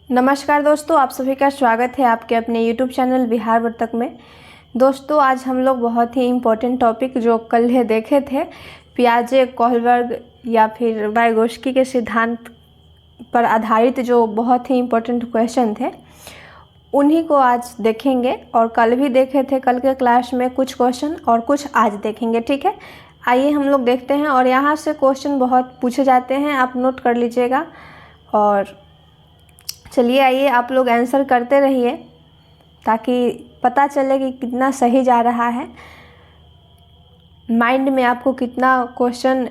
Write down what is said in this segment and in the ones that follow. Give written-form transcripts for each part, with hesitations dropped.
नमस्कार दोस्तों, आप सभी का स्वागत है आपके अपने YouTube चैनल बिहार वर्तक में। दोस्तों, आज हम लोग बहुत ही इम्पोर्टेंट टॉपिक जो कल है देखे थे, पियाजे कोहलबर्ग या फिर वाइगोत्स्की के सिद्धांत पर आधारित जो बहुत ही इम्पोर्टेंट क्वेश्चन थे, उन्हीं को आज देखेंगे। और कल भी देखे थे, कल के क्लास में कुछ क्वेश्चन और कुछ आज देखेंगे। ठीक है, आइए हम लोग देखते हैं। और यहाँ से क्वेश्चन बहुत पूछे जाते हैं, आप नोट कर लीजिएगा। और चलिए आइए आप लोग आंसर करते रहिए ताकि पता चले कि कितना सही जा रहा है, माइंड में आपको कितना क्वेश्चन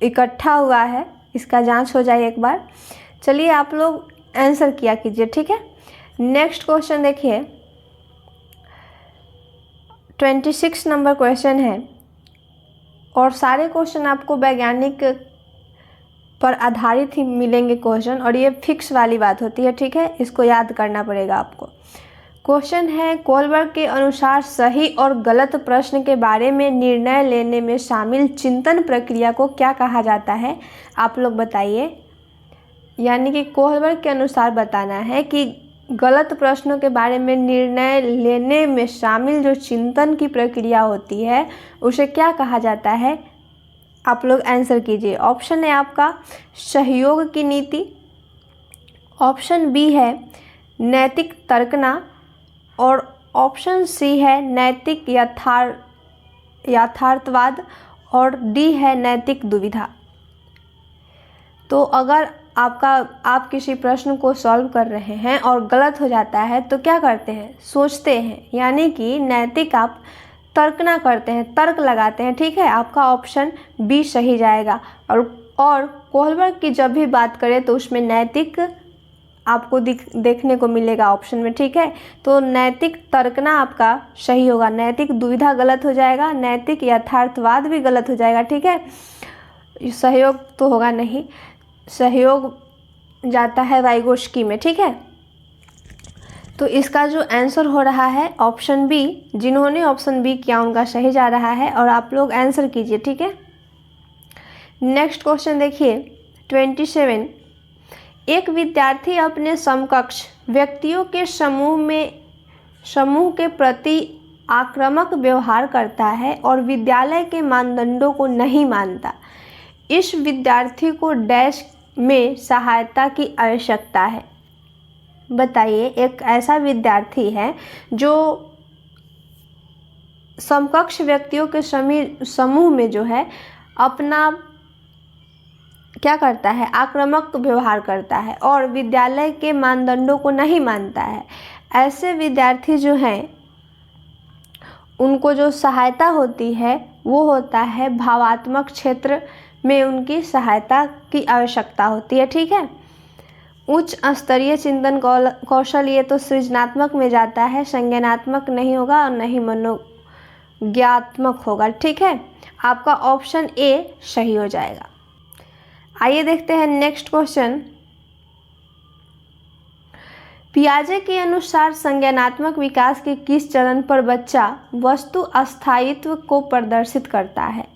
इकट्ठा हुआ है, इसका जांच हो जाए एक बार। चलिए आप लोग आंसर किया कीजिए। ठीक है, नेक्स्ट क्वेश्चन देखिए, 26 नंबर क्वेश्चन है। और सारे क्वेश्चन आपको वैज्ञानिक पर आधारित ही मिलेंगे क्वेश्चन, और ये फिक्स वाली बात होती है। ठीक है, इसको याद करना पड़ेगा आपको। क्वेश्चन है, कोहलबर्ग के अनुसार सही और गलत प्रश्न के बारे में निर्णय लेने में शामिल चिंतन प्रक्रिया को क्या कहा जाता है? आप लोग बताइए। यानी कि कोहलबर्ग के अनुसार बताना है कि गलत प्रश्नों के बारे में निर्णय लेने में शामिल जो चिंतन की प्रक्रिया होती है उसे क्या कहा जाता है? आप लोग आंसर कीजिए। ऑप्शन है आपका सहयोग की नीति, ऑप्शन बी है नैतिक तर्कना, और ऑप्शन सी है नैतिक यथार्थवाद, और डी है नैतिक दुविधा। तो अगर आप किसी प्रश्न को सॉल्व कर रहे हैं और गलत हो जाता है तो क्या करते हैं? सोचते हैं, यानी कि नैतिक आप तर्कना करते हैं, तर्क लगाते हैं। ठीक है, आपका ऑप्शन बी सही जाएगा। और कोहलबर्ग की जब भी बात करें तो उसमें नैतिक आपको देखने को मिलेगा ऑप्शन में। ठीक है, तो नैतिक तर्कना आपका सही होगा, नैतिक दुविधा गलत हो जाएगा, नैतिक यथार्थवाद भी गलत हो जाएगा। ठीक है, सहयोग तो होगा नहीं, सहयोग जाता है वाइगोत्स्की में। ठीक है, तो इसका जो आंसर हो रहा है ऑप्शन बी। जिन्होंने ऑप्शन बी किया उनका सही जा रहा है, और आप लोग आंसर कीजिए। ठीक है, नेक्स्ट क्वेश्चन देखिए, 27। एक विद्यार्थी अपने समकक्ष व्यक्तियों के समूह के प्रति आक्रामक व्यवहार करता है और विद्यालय के मानदंडों को नहीं मानता। इस विद्यार्थी को डैश में सहायता की आवश्यकता है। बताइए, एक ऐसा विद्यार्थी है जो समकक्ष व्यक्तियों के समूह में जो है अपना क्या करता है? आक्रामक व्यवहार करता है और विद्यालय के मानदंडों को नहीं मानता है। ऐसे विद्यार्थी जो हैं उनको जो सहायता होती है वो होता है भावात्मक क्षेत्र में उनकी सहायता की आवश्यकता होती है। ठीक है, उच्च स्तरीय चिंतन कौशल ये तो सृजनात्मक में जाता है, संज्ञानात्मक नहीं होगा और नहीं मनोज्ञात्मक होगा। ठीक है, आपका ऑप्शन ए सही हो जाएगा। आइए देखते हैं नेक्स्ट क्वेश्चन। पियाजे के अनुसार संज्ञानात्मक विकास के किस चरण पर बच्चा वस्तु अस्थायित्व को प्रदर्शित करता है?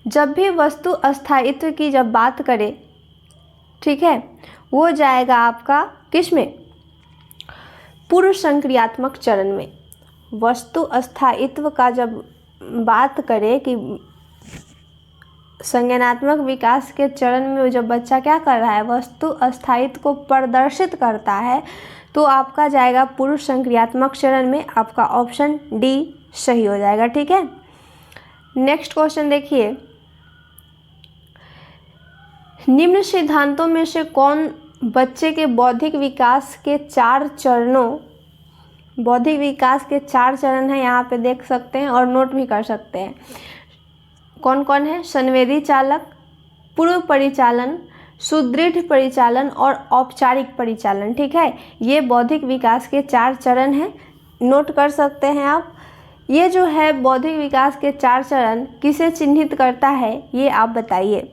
जब भी वस्तु अस्थायित्व की जब बात करें, ठीक है, वो जाएगा आपका किस में? पूर्व संक्रियात्मक चरण में। वस्तु अस्थायित्व का जब बात करें कि संज्ञानात्मक विकास के चरण में जब बच्चा क्या कर रहा है? वस्तु अस्थायित्व को प्रदर्शित करता है, तो आपका जाएगा पूर्व संक्रियात्मक चरण में। आपका ऑप्शन डी सही हो जाएगा। ठीक है, नेक्स्ट क्वेश्चन देखिए, निम्न सिद्धांतों में से कौन बच्चे के बौद्धिक विकास के 4 चरणों, बौद्धिक विकास के 4 चरण हैं, यहाँ पे देख सकते हैं और नोट भी कर सकते हैं। कौन कौन है? संवेदी चालक, पूर्व परिचालन, सुदृढ़ परिचालन और औपचारिक परिचालन। ठीक है, ये बौद्धिक विकास के 4 चरण हैं, नोट कर सकते हैं आप। ये जो है बौद्धिक विकास के 4 चरण किसे चिन्हित करता है, ये आप बताइए।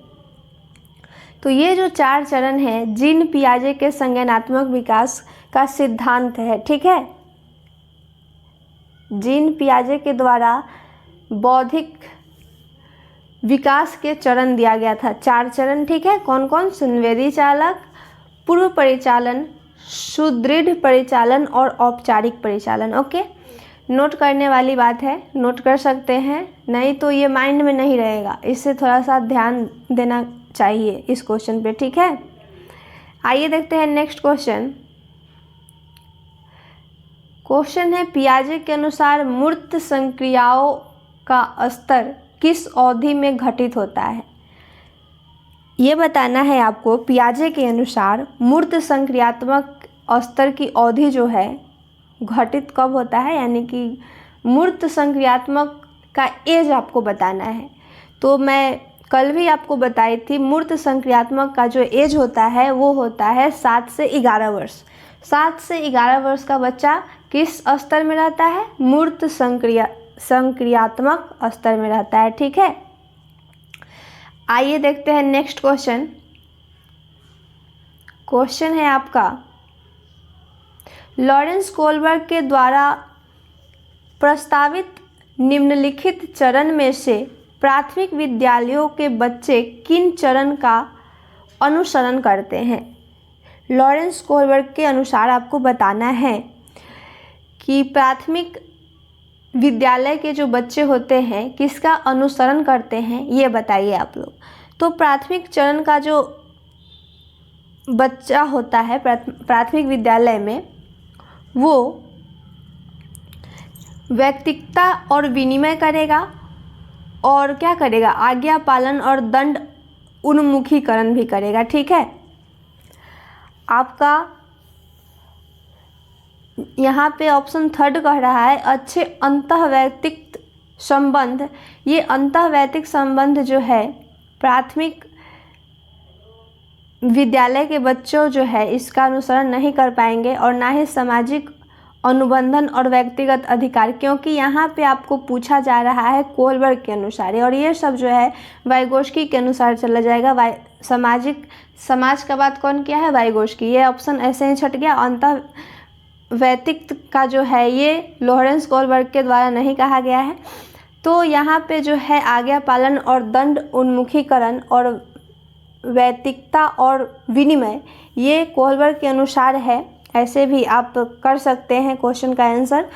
तो ये जो 4 चरण हैं जीन पियाजे के संज्ञानात्मक विकास का सिद्धांत है। ठीक है, जीन पियाजे के द्वारा बौद्धिक विकास के चरण दिया गया था, 4 चरण। ठीक है, कौन कौन? संवेदी चालक, पूर्व परिचालन, सुदृढ़ परिचालन और औपचारिक परिचालन। ओके, नोट करने वाली बात है, नोट कर सकते हैं, नहीं तो ये माइंड में नहीं रहेगा, इससे थोड़ा सा ध्यान देना चाहिए इस क्वेश्चन पे, ठीक है। आइए देखते हैं नेक्स्ट क्वेश्चन। क्वेश्चन है पियाजे के अनुसार मूर्त संक्रियाओं का स्तर किस अवधि में घटित होता है। ये बताना है आपको, पियाजे के अनुसार मूर्त संक्रियात्मक स्तर की अवधि जो है घटित कब होता है, यानी कि मूर्त संक्रियात्मक का एज आपको बताना है। तो मैं कल भी आपको बताई थी, मूर्त संक्रियात्मक का जो एज होता है वो होता है 7 से 11 वर्ष। 7 से 11 वर्ष का बच्चा किस स्तर में रहता है, मूर्त संक्रियात्मक स्तर में रहता है, ठीक है। आइए देखते हैं नेक्स्ट क्वेश्चन। क्वेश्चन है आपका, लॉरेंस कोलबर्ग के द्वारा प्रस्तावित निम्नलिखित चरण में से प्राथमिक विद्यालयों के बच्चे किन चरण का अनुसरण करते हैं। लॉरेंस कोलबर्ग के अनुसार आपको बताना है कि प्राथमिक विद्यालय के जो बच्चे होते हैं किसका अनुसरण करते हैं, ये बताइए आप लोग। तो प्राथमिक चरण का जो बच्चा होता है प्राथमिक विद्यालय में, वो वैयक्तिकता और विनिमय करेगा, और क्या करेगा, आज्ञा पालन और दंड उन्मुखीकरण भी करेगा, ठीक है। आपका यहाँ पे ऑप्शन 3 कह रहा है अच्छे अंतःवैयक्तिक संबंध। ये अंतःवैयक्तिक संबंध जो है प्राथमिक विद्यालय के बच्चों जो है इसका अनुसरण नहीं कर पाएंगे, और ना ही सामाजिक अनुबंधन और व्यक्तिगत अधिकार, क्योंकि यहाँ पे आपको पूछा जा रहा है कोलबर्ग के अनुसार, और ये सब जो है वाइगोस्की के अनुसार चला जाएगा। समाज का बात कौन किया है, वाइगोस्की। ये ऑप्शन ऐसे ही छट गया। अंतःवैयक्तिक का जो है ये लॉरेंस कोलबर्ग के द्वारा नहीं कहा गया है। तो यहाँ पे जो है आज्ञा पालन और दंड उन्मुखीकरण और वैयक्तिकता और विनिमय, ये कोलबर्ग के अनुसार है। ऐसे भी आप कर सकते हैं क्वेश्चन का आंसर।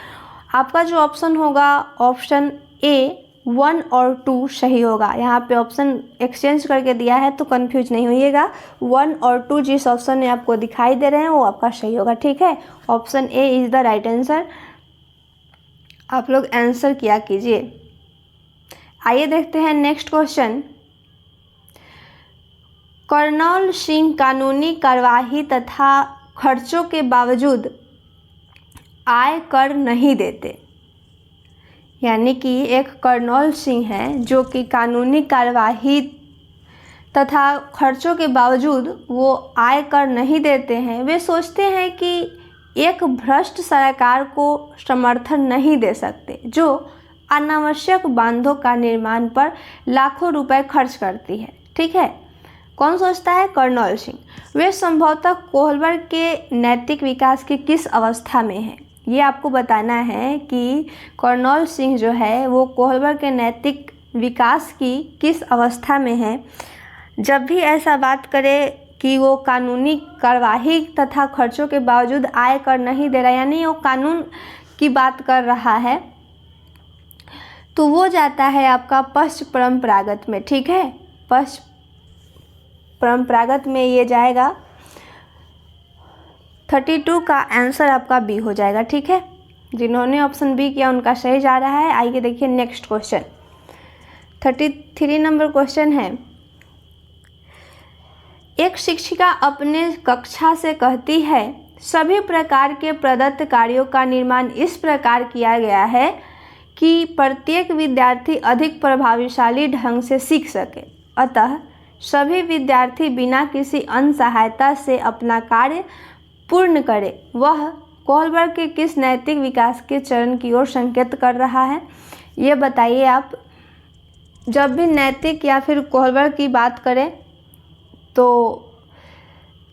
आपका जो ऑप्शन होगा ऑप्शन ए 1 और 2 सही होगा। यहाँ पे ऑप्शन एक्सचेंज करके दिया है तो कंफ्यूज नहीं होइएगा। 1 और 2 जिस ऑप्शन में आपको दिखाई दे रहे हैं वो आपका सही होगा, ठीक है। Option A is the right answer. आप लोग आंसर किया कीजिए। आइए देखते हैं नेक्स्ट क्वेश्चन। कर्नल सिंह कानूनी कार्यवाही तथा खर्चों के बावजूद आय कर नहीं देते। यानी कि एक कर्नल सिंह हैं जो कि कानूनी कार्यवाही तथा खर्चों के बावजूद वो आय कर नहीं देते हैं। वे सोचते हैं कि एक भ्रष्ट सरकार को समर्थन नहीं दे सकते जो अनावश्यक बांधों का निर्माण पर लाखों रुपए खर्च करती है, ठीक है। कौन सोचता है, कर्नल सिंह। वे संभवतः कोलबर्ग के नैतिक विकास की किस अवस्था में है, ये आपको बताना है कि कर्नल सिंह जो है वो कोलबर्ग के नैतिक विकास की किस अवस्था में है। जब भी ऐसा बात करे कि वो कानूनी कार्यवाही तथा खर्चों के बावजूद आय कर नहीं दे रहा, यानी वो कानून की बात कर रहा है, तो वो जाता है आपका पश्च परंपरागत में, ठीक है। पश्च परंपरागत में ये जाएगा 32 का आंसर आपका बी हो जाएगा, ठीक है। जिन्होंने ऑप्शन बी किया उनका सही जा रहा है। आइए देखिए नेक्स्ट क्वेश्चन। 33 नंबर क्वेश्चन है। एक शिक्षिका अपने कक्षा से कहती है सभी प्रकार के प्रदत्त कार्यों का निर्माण इस प्रकार किया गया है कि प्रत्येक विद्यार्थी अधिक प्रभावशाली ढंग से सीख सके, अतः सभी विद्यार्थी बिना किसी अन्य सहायता से अपना कार्य पूर्ण करे। वह कोलबर्ग के किस नैतिक विकास के चरण की ओर संकेत कर रहा है, ये बताइए आप। जब भी नैतिक या फिर कोलबर्ग की बात करें तो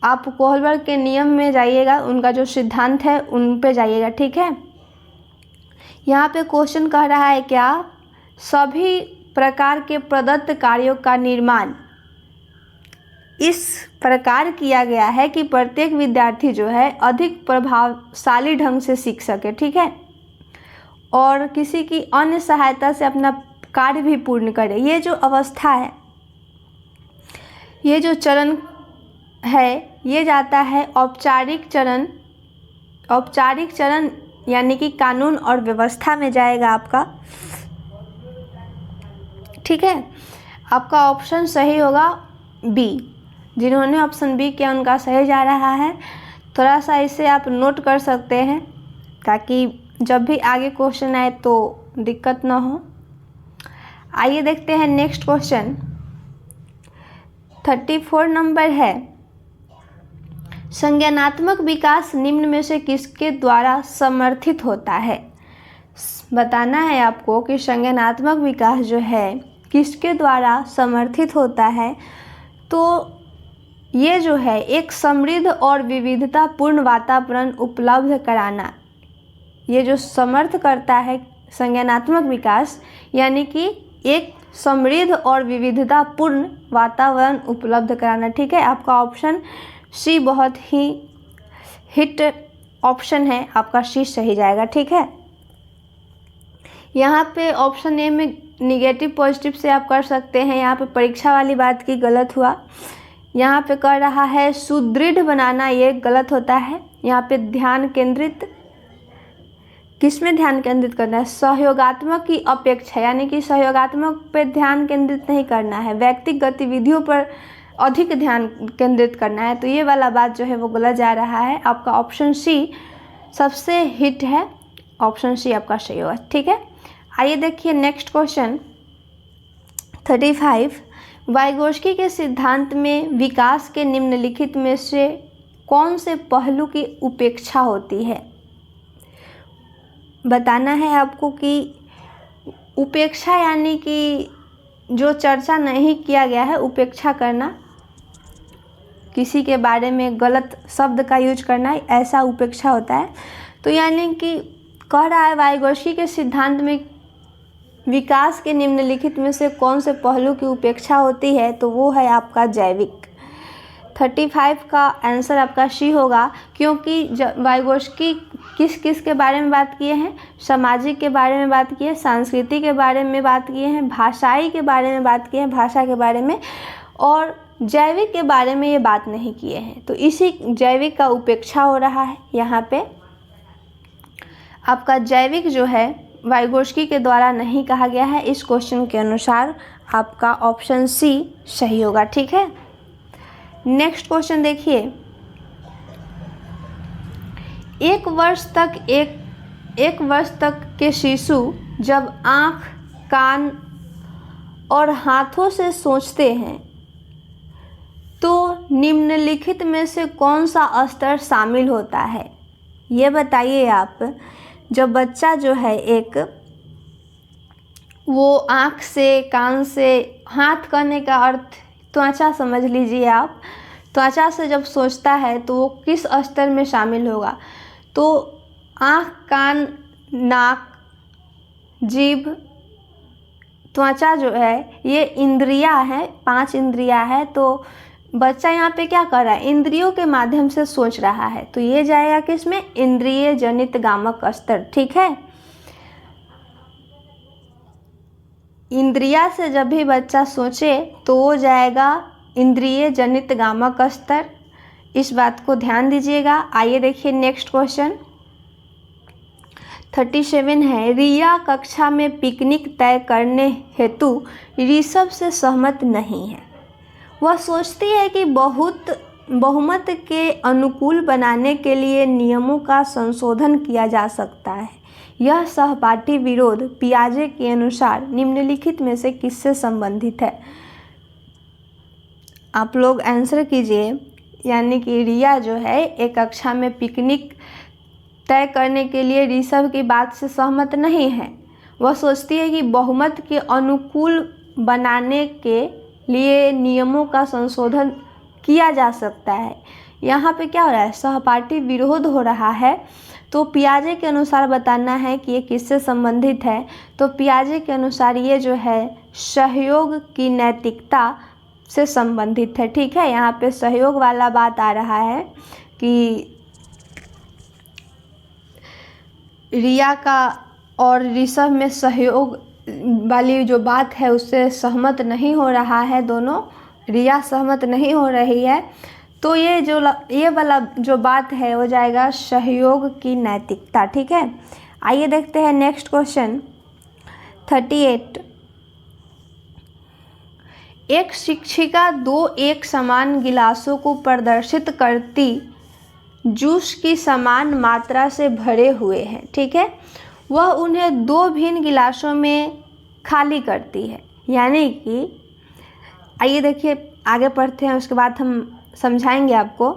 आप कोलबर्ग के नियम में जाइएगा, उनका जो सिद्धांत है उन पे जाइएगा, ठीक है। यहाँ पे क्वेश्चन कह रहा है क्या, सभी प्रकार के प्रदत्त कार्यों का निर्माण इस प्रकार किया गया है कि प्रत्येक विद्यार्थी जो है अधिक प्रभावशाली ढंग से सीख सके, ठीक है, और किसी की अन्य सहायता से अपना कार्य भी पूर्ण करे। ये जो अवस्था है, ये जो चरण है, ये जाता है औपचारिक चरण। औपचारिक चरण यानी कि कानून और व्यवस्था में जाएगा आपका, ठीक है। आपका ऑप्शन सही होगा बी। जिन्होंने ऑप्शन बी किया उनका सही जा रहा है। थोड़ा सा इसे आप नोट कर सकते हैं ताकि जब भी आगे क्वेश्चन आए तो दिक्कत ना हो। आइए देखते हैं नेक्स्ट क्वेश्चन। 34 नंबर है, संज्ञानात्मक विकास निम्न में से किसके द्वारा समर्थित होता है। बताना है आपको कि संज्ञानात्मक विकास जो है किसके द्वारा समर्थित होता है। तो ये जो है एक समृद्ध और विविधतापूर्ण वातावरण उपलब्ध कराना, ये जो समर्थ करता है संज्ञानात्मक विकास, यानी कि एक समृद्ध और विविधतापूर्ण वातावरण उपलब्ध कराना, ठीक है। आपका ऑप्शन सी बहुत ही हिट ऑप्शन है, आपका सी सही जाएगा, ठीक है। यहाँ पे ऑप्शन ए में निगेटिव पॉजिटिव से आप कर सकते हैं। यहाँ पे परीक्षा वाली बात की गलत हुआ। यहाँ पे कर रहा है सुदृढ़ बनाना, ये गलत होता है। यहाँ पे ध्यान केंद्रित, किस में ध्यान केंद्रित करना है, सहयोगात्मक की अपेक्षा, यानी कि सहयोगात्मक पे ध्यान केंद्रित नहीं करना है, व्यक्तिगत गतिविधियों पर अधिक ध्यान केंद्रित करना है। तो ये वाला बात जो है वो गलत जा रहा है। आपका ऑप्शन सी सबसे हिट है, ऑप्शन सी आपका सही होगा, ठीक है। आइए देखिए नेक्स्ट क्वेश्चन 35। वाइगोत्स्की के सिद्धांत में विकास के निम्नलिखित में से कौन से पहलू की उपेक्षा होती है। बताना है आपको कि उपेक्षा यानी कि जो चर्चा नहीं किया गया है, उपेक्षा करना, किसी के बारे में गलत शब्द का यूज करना, ऐसा उपेक्षा होता है। तो यानी कि कह रहा है वाइगोत्स्की के सिद्धांत में विकास के निम्नलिखित में से कौन से पहलू की उपेक्षा होती है, तो वो है आपका जैविक। 35 का आंसर आपका सी होगा, क्योंकि वाइगोत्स्की किस किस के बारे में बात किए हैं, सामाजिक के बारे में बात किए, संस्कृति के बारे में बात किए हैं, भाषाई के बारे में बात किए हैं, भाषा के बारे में, और जैविक के बारे में ये बात नहीं किए हैं। तो इसी जैविक का उपेक्षा हो रहा है। यहाँ पे आपका जैविक जो है वाइगोत्स्की के द्वारा नहीं कहा गया है। इस क्वेश्चन के अनुसार आपका ऑप्शन सी सही होगा, ठीक है। नेक्स्ट क्वेश्चन देखिए। एक वर्ष तक के शिशु जब आँख, कान और हाथों से सोचते हैं तो निम्नलिखित में से कौन सा स्तर शामिल होता है। ये बताइए आप। जब बच्चा जो है एक, वो आँख से, कान से, हाथ करने का अर्थ त्वचा समझ लीजिए आप, त्वचा से जब सोचता है तो वो किस स्तर में शामिल होगा। तो आँख, कान, नाक, जीभ, त्वचा जो है ये इंद्रियां हैं, 5 इंद्रियां हैं। तो बच्चा यहाँ पे क्या कर रहा है, इंद्रियों के माध्यम से सोच रहा है। तो ये जाएगा किसमें, इंद्रिय जनित गामक स्तर, ठीक है। इंद्रिया से जब भी बच्चा सोचे तो वो जाएगा इंद्रिय जनित गामक स्तर। इस बात को ध्यान दीजिएगा। आइए देखिए नेक्स्ट क्वेश्चन 37 है। रिया कक्षा में पिकनिक तय करने हेतु ऋषभ से सहमत नहीं है। वह सोचती है कि बहुमत के अनुकूल बनाने के लिए नियमों का संशोधन किया जा सकता है। यह सहपाठी विरोध पियाजे के अनुसार निम्नलिखित में से किससे संबंधित है। आप लोग आंसर कीजिए। यानी कि रिया जो है एक कक्षा में पिकनिक तय करने के लिए ऋषभ की बात से सहमत नहीं है। वह सोचती है कि बहुमत के अनुकूल बनाने के लिए नियमों का संशोधन किया जा सकता है। यहाँ पे क्या हो रहा है, सहपाठी विरोध हो रहा है। तो पियाजे के अनुसार बताना है कि ये किससे संबंधित है। तो पियाजे के अनुसार ये जो है सहयोग की नैतिकता से संबंधित है। ठीक है, यहाँ पे सहयोग वाला बात आ रहा है कि रिया का और ऋषभ में सहयोग वाली जो बात है उससे सहमत नहीं हो रहा है, दोनों रिया सहमत नहीं हो रही है। तो ये वाला जो बात है हो जाएगा सहयोग की नैतिकता। ठीक है, आइए देखते हैं नेक्स्ट क्वेश्चन 38। एक शिक्षिका 2 एक समान गिलासों को प्रदर्शित करती जूस की समान मात्रा से भरे हुए हैं। ठीक है, वह उन्हें 2 भिन्न गिलासों में खाली करती है। यानी कि आइए देखिए आगे पढ़ते हैं, उसके बाद हम समझाएंगे आपको।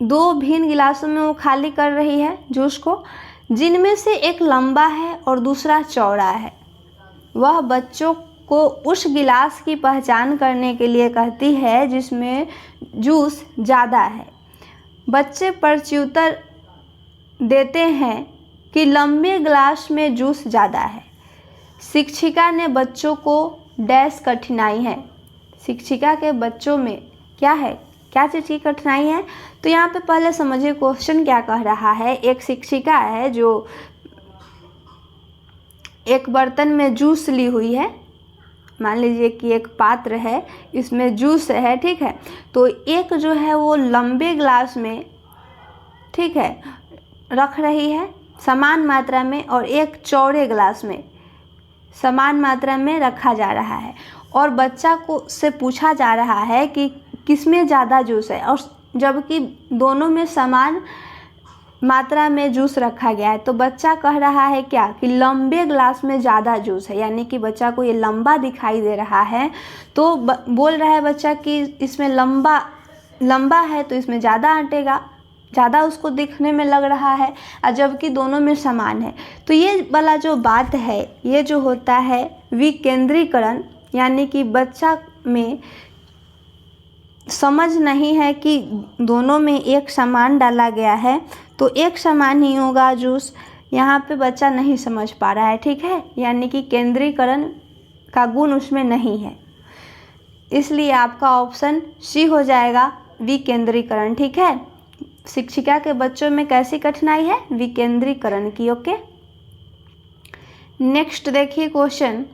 2 भिन्न गिलासों में वो खाली कर रही है जूस को, जिनमें से एक लंबा है और दूसरा चौड़ा है। वह बच्चों को उस गिलास की पहचान करने के लिए कहती है जिसमें जूस ज़्यादा है। बच्चे प्रत्युत्तर देते हैं कि लंबे गिलास में जूस ज़्यादा है। शिक्षिका ने बच्चों को डैश कठिनाई है। शिक्षिका के बच्चों में क्या है, क्या चीज़ की कठिनाई है? तो यहाँ पे पहले समझिए क्वेश्चन क्या कह रहा है। एक शिक्षिका है जो एक बर्तन में जूस ली हुई है, मान लीजिए कि एक पात्र है, इसमें जूस है। ठीक है, तो एक जो है वो लंबे ग्लास में, ठीक है, रख रही है समान मात्रा में, और एक चौड़े ग्लास में समान मात्रा में रखा जा रहा है। और बच्चा को से पूछा जा रहा है कि किसमें ज़्यादा जूस है, और जबकि दोनों में समान मात्रा में जूस रखा गया है। तो बच्चा कह रहा है क्या कि लंबे ग्लास में ज़्यादा जूस है, यानी कि बच्चा को ये लंबा दिखाई दे रहा है। तो बोल रहा है बच्चा कि इसमें लंबा है तो इसमें ज़्यादा अटेगा, ज़्यादा उसको दिखने में लग रहा है, और जबकि दोनों में समान है। तो ये वाला जो बात है ये जो होता है विकेंद्रीकरण, यानी कि बच्चा में समझ नहीं है कि दोनों में एक समान डाला गया है तो एक समान ही होगा जूस। यहाँ पे बच्चा नहीं समझ पा रहा है। ठीक है, यानी कि केंद्रीकरण का गुण उसमें नहीं है, इसलिए आपका ऑप्शन सी हो जाएगा विकेंद्रीकरण। ठीक है, शिक्षिका के बच्चों में कैसी कठिनाई है? विकेंद्रीकरण की। ओके, नेक्स्ट देखिए क्वेश्चन।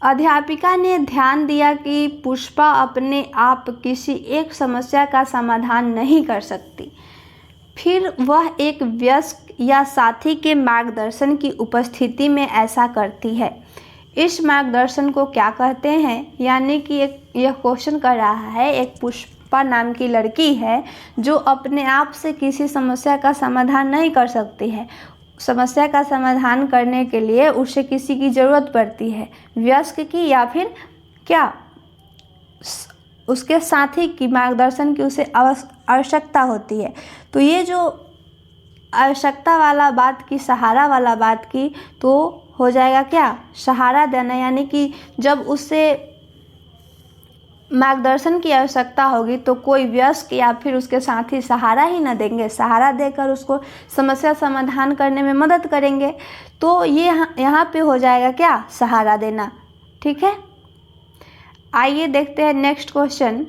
अध्यापिका ने ध्यान दिया कि पुष्पा अपने आप किसी एक समस्या का समाधान नहीं कर सकती, फिर वह एक वयस्क या साथी के मार्गदर्शन की उपस्थिति में ऐसा करती है। इस मार्गदर्शन को क्या कहते हैं? यानी कि यह क्वेश्चन कर रहा है, एक पुष्पा नाम की लड़की है जो अपने आप से किसी समस्या का समाधान नहीं कर सकती है। समस्या का समाधान करने के लिए उसे किसी की ज़रूरत पड़ती है, वयस्क की या फिर क्या उसके साथी की मार्गदर्शन की उसे आवश्यकता होती है। तो ये जो आवश्यकता वाला बात की, सहारा वाला बात की, तो हो जाएगा क्या? सहारा देना। यानी कि जब उससे मार्गदर्शन की आवश्यकता होगी तो कोई वयस्क या फिर उसके साथी सहारा ही न देंगे, सहारा देकर उसको समस्या समाधान करने में मदद करेंगे। तो ये यहाँ पे हो जाएगा क्या? सहारा देना। ठीक है, आइए देखते हैं नेक्स्ट क्वेश्चन।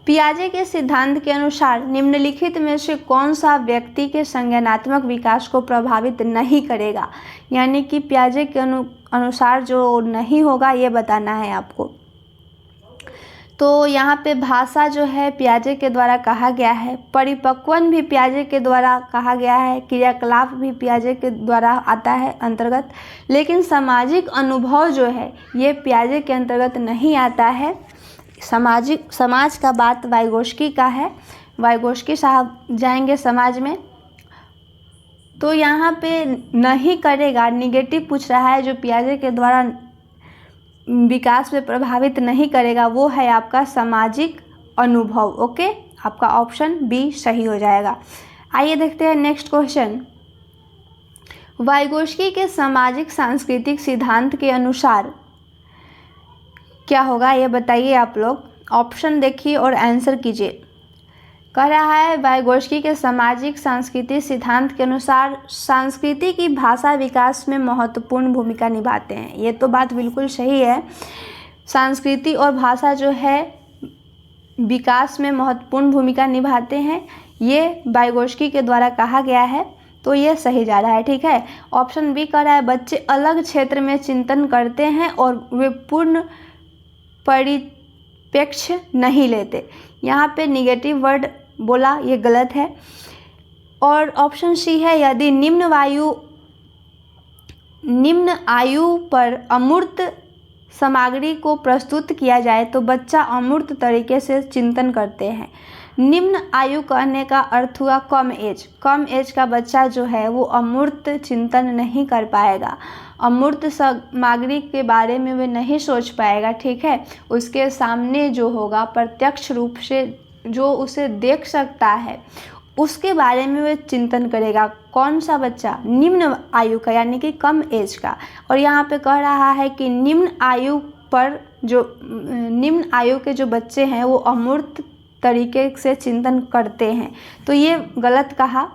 पियाजे के सिद्धांत के अनुसार निम्नलिखित में से कौन सा व्यक्ति के संज्ञानात्मक विकास को प्रभावित नहीं करेगा? यानी कि पियाजे के अनुसार जो नहीं होगा ये बताना है आपको। तो यहाँ पे भाषा जो है पियाजे के द्वारा कहा गया है, परिपक्वन भी पियाजे के द्वारा कहा गया है, क्रियाकलाप भी पियाजे के द्वारा आता है अंतर्गत, लेकिन सामाजिक अनुभव जो है ये पियाजे के अंतर्गत नहीं आता है। समाज का बात वाइगोस्की का है, वाइगोस्की साहब जाएंगे समाज में। तो यहाँ पे नहीं करेगा, निगेटिव पूछ रहा है, जो पियाजे के द्वारा विकास में प्रभावित नहीं करेगा वो है आपका सामाजिक अनुभव। ओके, आपका ऑप्शन बी सही हो जाएगा। आइए देखते हैं नेक्स्ट क्वेश्चन। वाइगोस्की के सामाजिक सांस्कृतिक सिद्धांत के अनुसार क्या होगा ये बताइए आप लोग। ऑप्शन देखिए और आंसर कीजिए। कह रहा है वाइगोस्की के सामाजिक सांस्कृतिक सिद्धांत के अनुसार संस्कृति की भाषा विकास में महत्वपूर्ण भूमिका निभाते हैं। ये तो बात बिल्कुल सही है। संस्कृति और भाषा जो है विकास में महत्वपूर्ण भूमिका निभाते हैं, ये वाइगोत्स्की के द्वारा कहा गया है। तो ये सही जा रहा है, ठीक है। ऑप्शन बी कह रहा है बच्चे अलग क्षेत्र में चिंतन करते हैं और वे पूर्ण परिप्रेक्ष्य नहीं लेते। यहाँ पे निगेटिव वर्ड बोला, ये गलत है। और ऑप्शन सी है यदि निम्न आयु पर अमूर्त सामग्री को प्रस्तुत किया जाए तो बच्चा अमूर्त तरीके से चिंतन करते हैं। निम्न आयु कहने का अर्थ हुआ कम एज का बच्चा जो है वो अमूर्त चिंतन नहीं कर पाएगा, अमूर्त सामग्री के बारे में वे नहीं सोच पाएगा, ठीक है। उसके सामने जो होगा प्रत्यक्ष रूप से जो उसे देख सकता है उसके बारे में वह चिंतन करेगा। कौन सा बच्चा? निम्न आयु का, यानी कि कम एज का। और यहाँ पे कह रहा है कि निम्न आयु के जो बच्चे हैं वो अमूर्त तरीके से चिंतन करते हैं, तो ये गलत कहा।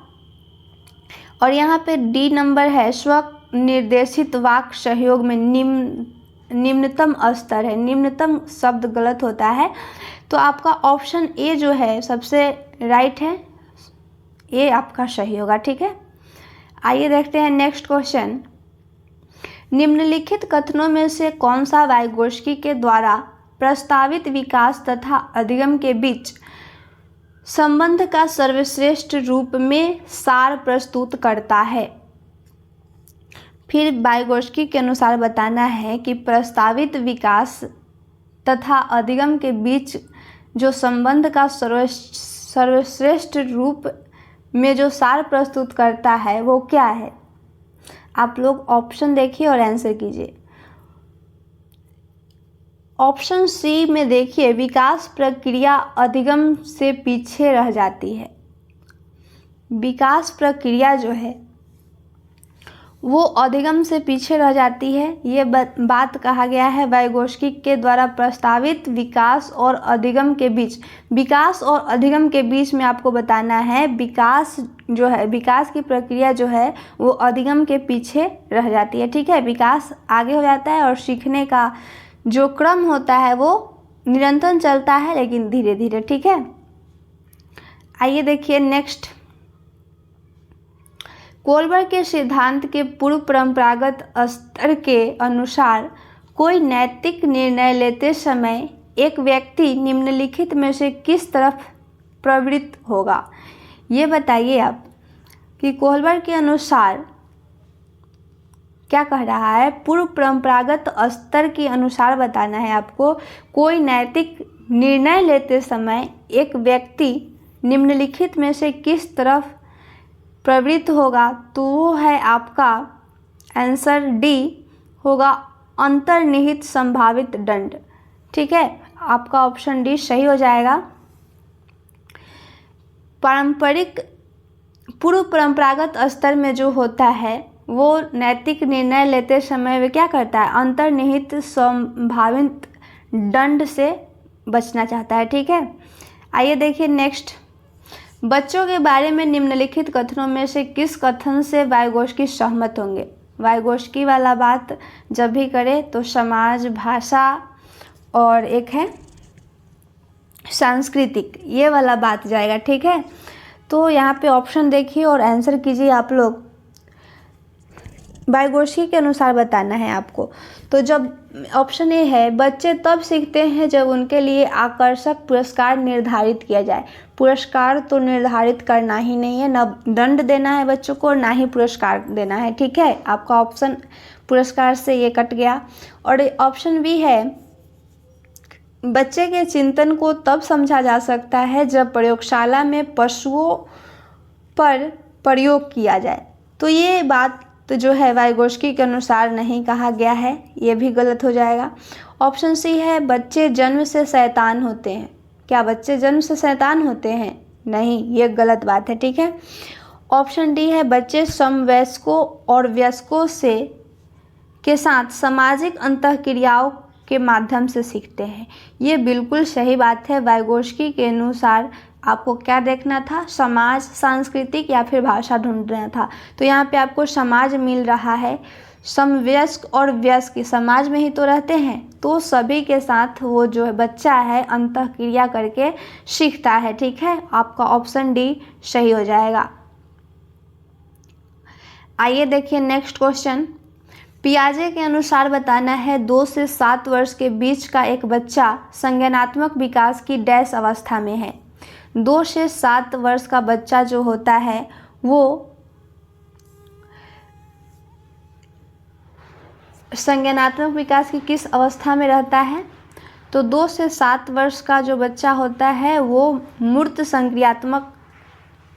और यहाँ पे डी नंबर है स्व निर्देशित वाक सहयोग में निम्नतम स्तर है। निम्नतम शब्द गलत होता है, तो आपका ऑप्शन ए जो है सबसे राइट है, ये आपका सही होगा, ठीक है। आइए देखते हैं नेक्स्ट क्वेश्चन। निम्नलिखित कथनों में से कौन सा वाइगोत्स्की के द्वारा प्रस्तावित विकास तथा अधिगम के बीच संबंध का सर्वश्रेष्ठ रूप में सार प्रस्तुत करता है? फिर वाइगोत्स्की के अनुसार बताना है कि प्रस्तावित विकास तथा अधिगम के बीच जो संबंध का सर्वश्रेष्ठ रूप में जो सार प्रस्तुत करता है वो क्या है। आप लोग ऑप्शन देखिए और आंसर कीजिए। ऑप्शन सी में देखिए विकास प्रक्रिया अधिगम से पीछे रह जाती है। विकास प्रक्रिया जो है वो अधिगम से पीछे रह जाती है, ये बात कहा गया है वाइगोत्स्की के द्वारा प्रस्तावित विकास और अधिगम के बीच। विकास और अधिगम के बीच में आपको बताना है विकास जो है, विकास की प्रक्रिया जो है वो अधिगम के पीछे रह जाती है, ठीक है। विकास आगे हो जाता है और सीखने का जो क्रम होता है वो निरंतर चलता है लेकिन धीरे धीरे, ठीक है। आइए देखिए नेक्स्ट। कोलबर्ग के सिद्धांत के पूर्व परंपरागत स्तर के अनुसार कोई नैतिक निर्णय लेते समय एक व्यक्ति निम्नलिखित में से किस तरफ प्रवृत्त होगा? ये बताइए आप कि कोलबर्ग के अनुसार क्या कह रहा है। पूर्व परंपरागत स्तर के अनुसार बताना है आपको। कोई नैतिक निर्णय लेते समय एक व्यक्ति निम्नलिखित में से किस तरफ प्रवृत्त होगा, तो वो है आपका आंसर डी होगा, अंतर्निहित संभावित दंड, ठीक है। आपका ऑप्शन डी सही हो जाएगा। पूर्व परंपरागत स्तर में जो होता है वो नैतिक निर्णय लेते समय वे क्या करता है, अंतर्निहित संभावित दंड से बचना चाहता है, ठीक है। आइए देखिए नेक्स्ट। बच्चों के बारे में निम्नलिखित कथनों में से किस कथन से वाइगोत्स्की सहमत होंगे? वाइगोत्स्की वाला बात जब भी करे तो समाज, भाषा और एक है सांस्कृतिक, ये वाला बात जाएगा, ठीक है। तो यहाँ पे ऑप्शन देखिए और आंसर कीजिए आप लोग। वाइगोत्स्की के अनुसार बताना है आपको। तो जब ऑप्शन ए है बच्चे तब सीखते हैं जब उनके लिए आकर्षक पुरस्कार निर्धारित किया जाए। पुरस्कार तो निर्धारित करना ही नहीं है, ना दंड देना है बच्चों को, ना ही पुरस्कार देना है, ठीक है। आपका ऑप्शन पुरस्कार से ये कट गया। और ऑप्शन बी है बच्चे के चिंतन को तब समझा जा सकता है जब प्रयोगशाला में पशुओं पर प्रयोग किया जाए। तो ये बात तो जो है वाइगोत्स्की के अनुसार नहीं कहा गया है, ये भी गलत हो जाएगा। ऑप्शन सी है बच्चे जन्म से शैतान होते हैं। क्या बच्चे जन्म से शैतान होते हैं? नहीं, ये गलत बात है, ठीक है। ऑप्शन डी है बच्चे समवयस्कों और वयस्कों के साथ सामाजिक अंतःक्रियाओं के माध्यम से सीखते हैं। ये बिल्कुल सही बात है। वाइगोत्स्की के अनुसार आपको क्या देखना था, समाज, सांस्कृतिक या फिर भाषा ढूंढना था। तो यहाँ पे आपको समाज मिल रहा है। समवयस्क और वयस्क समाज में ही तो रहते हैं, तो सभी के साथ वो जो है बच्चा है अंतःक्रिया करके सीखता है। ठीक है, आपका ऑप्शन डी सही हो जाएगा। आइए देखिए नेक्स्ट क्वेश्चन। पियाजे के अनुसार बताना है 2 से 7 वर्ष के बीच का एक बच्चा संज्ञानात्मक विकास की डैश अवस्था में है। 2 से 7 वर्ष का बच्चा जो होता है वो संज्ञानात्मक विकास की किस अवस्था में रहता है? तो 2 से 7 वर्ष का जो बच्चा होता है वो मूर्त संक्रियात्मक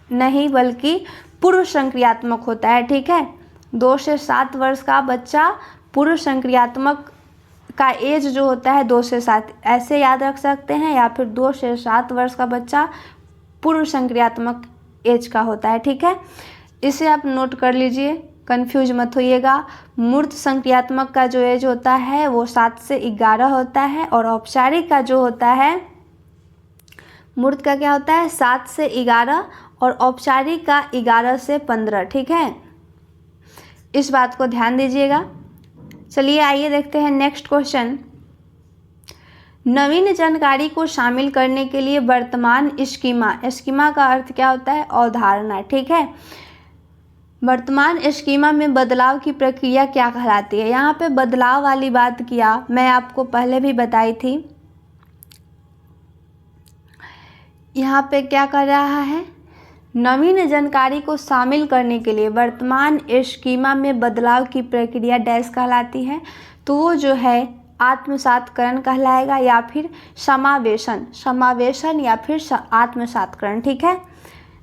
नहीं बल्कि पूर्व संक्रियात्मक होता है। ठीक है, 2 से 7 वर्ष का बच्चा पूर्व संक्रियात्मक का एज जो होता है 2 से 7 ऐसे याद रख सकते हैं, या फिर 2 से 7 वर्ष का बच्चा पूर्व संक्रियात्मक एज का होता है। ठीक है, इसे आप नोट कर लीजिए, कंफ्यूज मत होइएगा। मूर्त संक्रियात्मक का जो एज होता है वो 7 से 11 होता है, और औपचारिक का जो होता है मूर्त का क्या होता है 7 से 11, और औपचारिक का 11 से 15। ठीक है, इस बात को ध्यान दीजिएगा। चलिए आइए देखते हैं नेक्स्ट क्वेश्चन। नवीन जानकारी को शामिल करने के लिए वर्तमान स्कीमा का अर्थ क्या होता है? अवधारणा। ठीक है, वर्तमान स्कीमा में बदलाव की प्रक्रिया क्या कहलाती है? यहाँ पे बदलाव वाली बात किया मैं आपको पहले भी बताई थी। यहाँ पे क्या कर रहा है? नवीन जानकारी को शामिल करने के लिए वर्तमान स्कीमा में बदलाव की प्रक्रिया डैश कहलाती है, तो वो जो है आत्मसातकरण कहलाएगा, या फिर समावेशन या फिर आत्मसातकरण। ठीक है,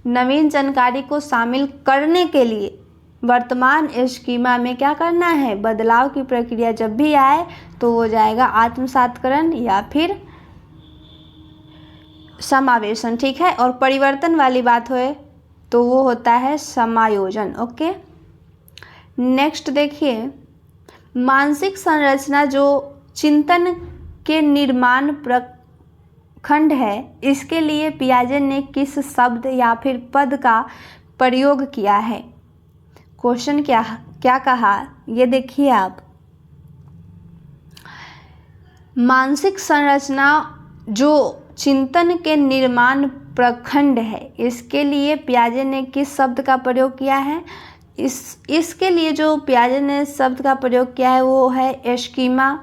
नवीन जानकारी को शामिल करने के लिए वर्तमान स्कीमा में क्या करना है? बदलाव की प्रक्रिया जब भी आए तो वो जाएगा आत्मसातकरण या फिर समावेशन। ठीक है, और परिवर्तन वाली बात होए तो वो होता है समायोजन। ओके, नेक्स्ट देखिए, मानसिक संरचना जो चिंतन के निर्माण प्रखंड है, इसके लिए पियाजे ने किस शब्द या फिर पद का प्रयोग किया है? क्वेश्चन क्या कहा ये देखिए आप। मानसिक संरचना जो चिंतन के निर्माण प्रखंड है, इसके लिए पियाजे ने किस शब्द का प्रयोग किया है? इसके लिए जो पियाजे ने शब्द का प्रयोग किया है वो है स्कीमा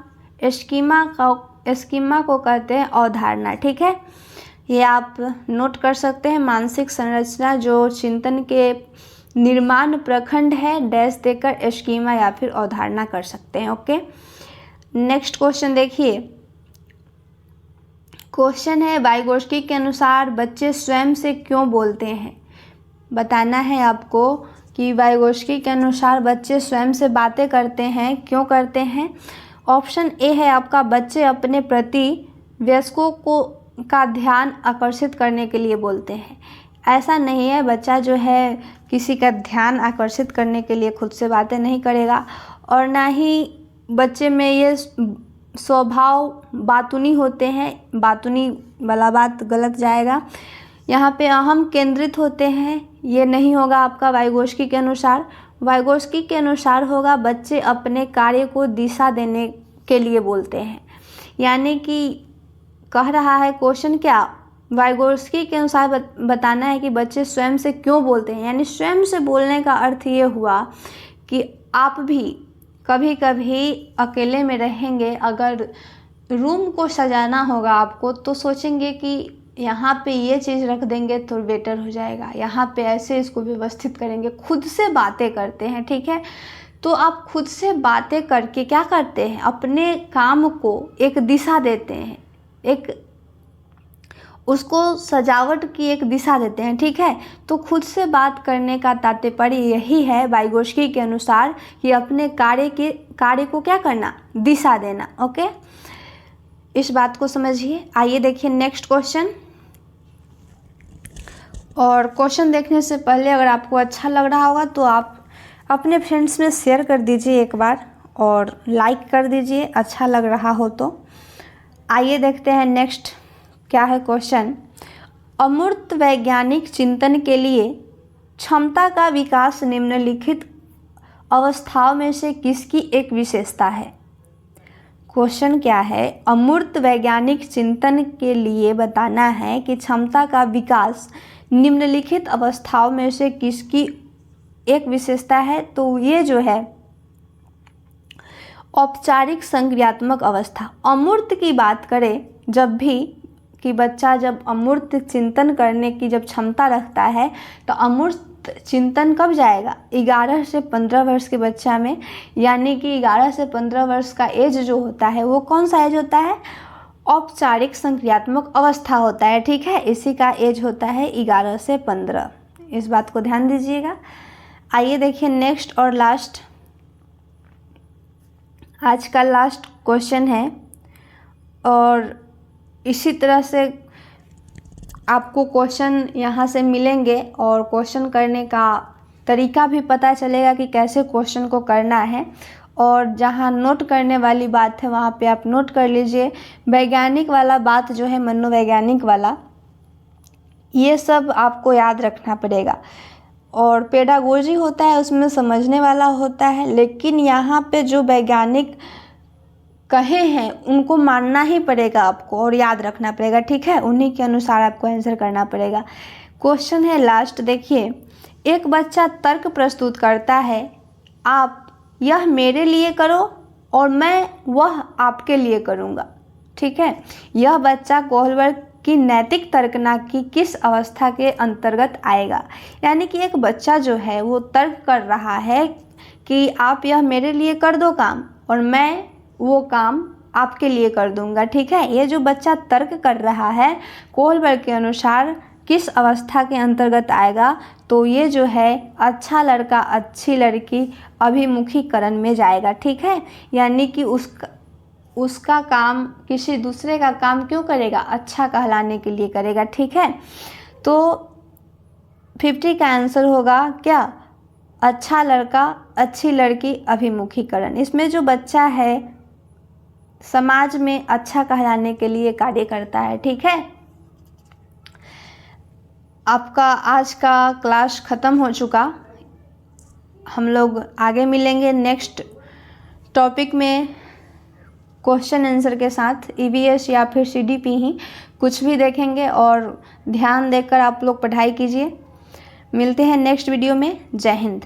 को कहते हैं अवधारणा। ठीक है, ये आप नोट कर सकते हैं। मानसिक संरचना जो चिंतन के निर्माण प्रखंड है डैश देकर स्कीमा या फिर अवधारणा कर सकते हैं। ओके, नेक्स्ट क्वेश्चन देखिए। क्वेश्चन है, वाइगोत्स्की के अनुसार बच्चे स्वयं से क्यों बोलते हैं? बताना है आपको कि वाइगोत्स्की के अनुसार बच्चे स्वयं से बातें करते हैं, क्यों करते हैं? ऑप्शन ए है आपका, बच्चे अपने प्रति वयस्कों का ध्यान आकर्षित करने के लिए बोलते हैं। ऐसा नहीं है, बच्चा जो है किसी का ध्यान आकर्षित करने के लिए खुद से बातें नहीं करेगा, और ना ही बच्चे में ये स्वभाव बातूनी होते हैं। बातूनी वाला बात गलत जाएगा, यहाँ पे अहम केंद्रित होते हैं, ये नहीं होगा आपका वाइगोत्स्की के अनुसार। वाइगोत्स्की के अनुसार होगा बच्चे अपने कार्य को दिशा देने के लिए बोलते हैं। यानी कि कह रहा है क्वेश्चन क्या, वाइगोत्स्की के अनुसार बताना है कि बच्चे स्वयं से क्यों बोलते हैं। यानी स्वयं से बोलने का अर्थ ये हुआ कि आप भी कभी कभी अकेले में रहेंगे, अगर रूम को सजाना होगा आपको तो सोचेंगे कि यहाँ पे ये चीज़ रख देंगे तो बेटर हो जाएगा, यहाँ पे ऐसे इसको व्यवस्थित करेंगे। खुद से बातें करते हैं। ठीक है, तो आप खुद से बातें करके क्या करते हैं? अपने काम को एक दिशा देते हैं, एक उसको सजावट की एक दिशा देते हैं। ठीक है, तो खुद से बात करने का तात्पर्य यही है वाइगोत्स्की के अनुसार कि अपने कार्य को क्या करना? दिशा देना। ओके, इस बात को समझिए। आइए देखिए नेक्स्ट क्वेश्चन। और क्वेश्चन देखने से पहले अगर आपको अच्छा लग रहा होगा तो आप अपने फ्रेंड्स में शेयर कर दीजिए एक बार, और लाइक कर दीजिए अच्छा लग रहा हो तो। आइए देखते हैं नेक्स्ट क्या है क्वेश्चन। अमूर्त वैज्ञानिक चिंतन के लिए क्षमता का विकास निम्नलिखित अवस्थाओं में से किसकी एक विशेषता है? क्वेश्चन क्या है, अमूर्त वैज्ञानिक चिंतन के लिए बताना है कि क्षमता का विकास निम्नलिखित अवस्थाओं में से किसकी एक विशेषता है? तो ये जो है औपचारिक संक्रियात्मक अवस्था। अमूर्त की बात करें जब भी कि बच्चा जब अमूर्त चिंतन करने की जब क्षमता रखता है तो अमूर्त चिंतन कब जाएगा? 11 से 15 वर्ष के बच्चा में, यानी कि 11 से 15 वर्ष का एज जो होता है वो कौन सा एज होता है? औपचारिक संक्रियात्मक अवस्था होता है, ठीक है। इसी का एज होता है 11 से 15। इस बात को ध्यान दीजिएगा। आइए देखिए नेक्स्ट और लास्ट, आज का लास्ट क्वेश्चन है और इसी तरह से आपको क्वेश्चन यहाँ से मिलेंगे और क्वेश्चन करने का तरीका भी पता चलेगा कि कैसे क्वेश्चन को करना है। और जहाँ नोट करने वाली बात है वहाँ पे आप नोट कर लीजिए। वैज्ञानिक वाला बात जो है, मनोवैज्ञानिक वाला, ये सब आपको याद रखना पड़ेगा। और पेडागोजी होता है उसमें समझने वाला होता है, लेकिन यहाँ पे जो वैज्ञानिक कहे हैं उनको मानना ही पड़ेगा आपको और याद रखना पड़ेगा, ठीक है। उन्हीं के अनुसार आपको आंसर करना पड़ेगा। क्वेश्चन है लास्ट, देखिए। एक बच्चा तर्क प्रस्तुत करता है, आप यह मेरे लिए करो और मैं वह आपके लिए करूँगा, ठीक है। यह बच्चा कोहलबर्ग की नैतिक तर्कना की किस अवस्था के अंतर्गत आएगा? यानी कि एक बच्चा जो है वो तर्क कर रहा है कि आप यह मेरे लिए कर दो काम और मैं वो काम आपके लिए कर दूंगा, ठीक है। ये जो बच्चा तर्क कर रहा है कोहलबर्ग के अनुसार किस अवस्था के अंतर्गत आएगा? तो ये जो है अच्छा लड़का अच्छी लड़की अभिमुखीकरण में जाएगा, ठीक है। यानी कि उसका काम किसी दूसरे का काम क्यों करेगा? अच्छा कहलाने के लिए करेगा, ठीक है। तो 50 का आंसर होगा क्या? अच्छा लड़का अच्छी लड़की अभिमुखीकरण। इसमें जो बच्चा है समाज में अच्छा कहलाने के लिए कार्य करता है, ठीक है। आपका आज का क्लास ख़त्म हो चुका। हम लोग आगे मिलेंगे नेक्स्ट टॉपिक में क्वेश्चन आंसर के साथ। EVS या फिर CDP ही कुछ भी देखेंगे और ध्यान देकर आप लोग पढ़ाई कीजिए। मिलते हैं नेक्स्ट वीडियो में। जय हिंद।